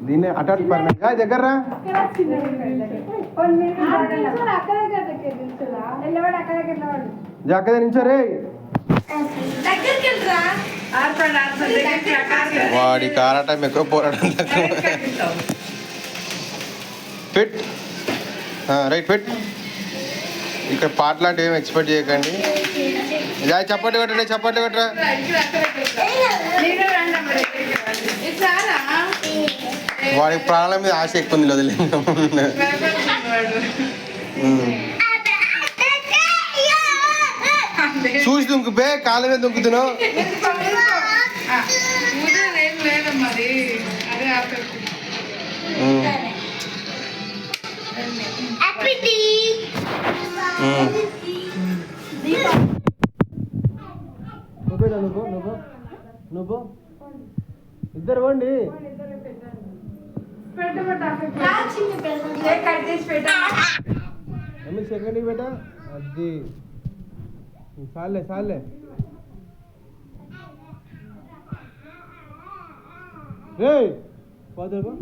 దీన్ని అటు దగ్గర అక్కడ నించోరే వాడి కారాటం ఎక్కువ పోరాటం ఫిట్ రైట్ ఫిట్. ఇక్కడ పాట లాంటివి ఏమి ఎక్స్పెక్ట్ చేయకండి. చప్పట్లు కొట్టండి, చప్పట్లు కొట్టరా. వాడికి ప్రాణాల మీద ఆశ ఎక్కువ ఉంది. వదిలే చూసి దుంకుపే కాళ్ళ మీద దుంకుతున్నావు. నువ్వు ఇద్దరు పోండి. సెకండ్ బేట అది చాలే చాలే. రే పోతారు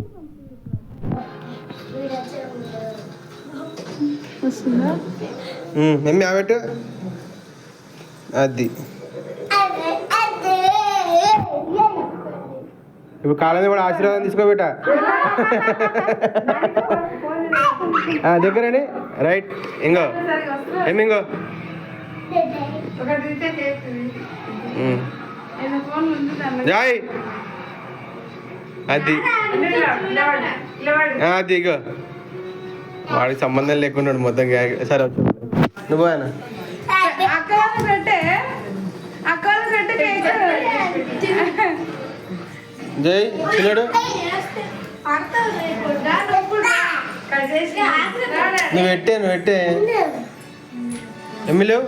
మమ్మీ ఆబెట్టు అది. ఇప్పుడు కాలేజీ కూడా ఆశీర్వాదం తీసుకోబెట్ట దగ్గరని రైట్. ఇంకో ఇంకో జాయ్ అది అది ఇగో వాడికి సంబంధం లేకున్నాడు మొత్తం. సరే వచ్చి నువ్వు ఆయన జై చిన్నాడు నువ్వు పెట్టే ఎమ్మెల్యే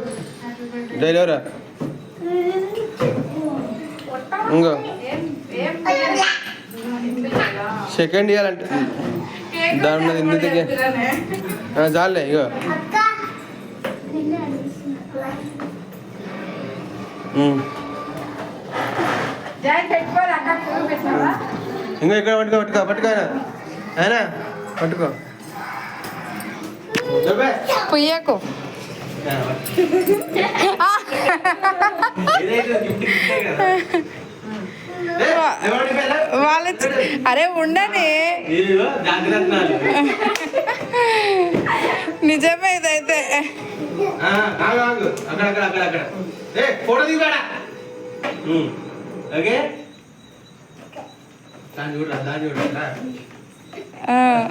డైలీవరా ఇంకో సెకండ్ ఇవ్వాలంటే దాని మీద ఇందుకే చాలే. ఇగో ఇంకా ఇక్కడ పట్టుకో అయినా పట్టుకో పుయ్యకు వాళ్ళ అరే ఉండని నిజమే ఇదైతే.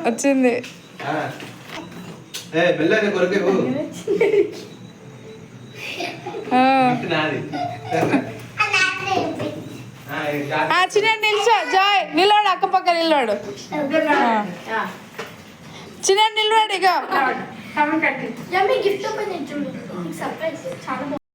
వచ్చింది చిన్న నిల్చో జాయ్ నిలవాడు అక్కపక్క నిలవాడు చిన్న నిలవాడు ఇక.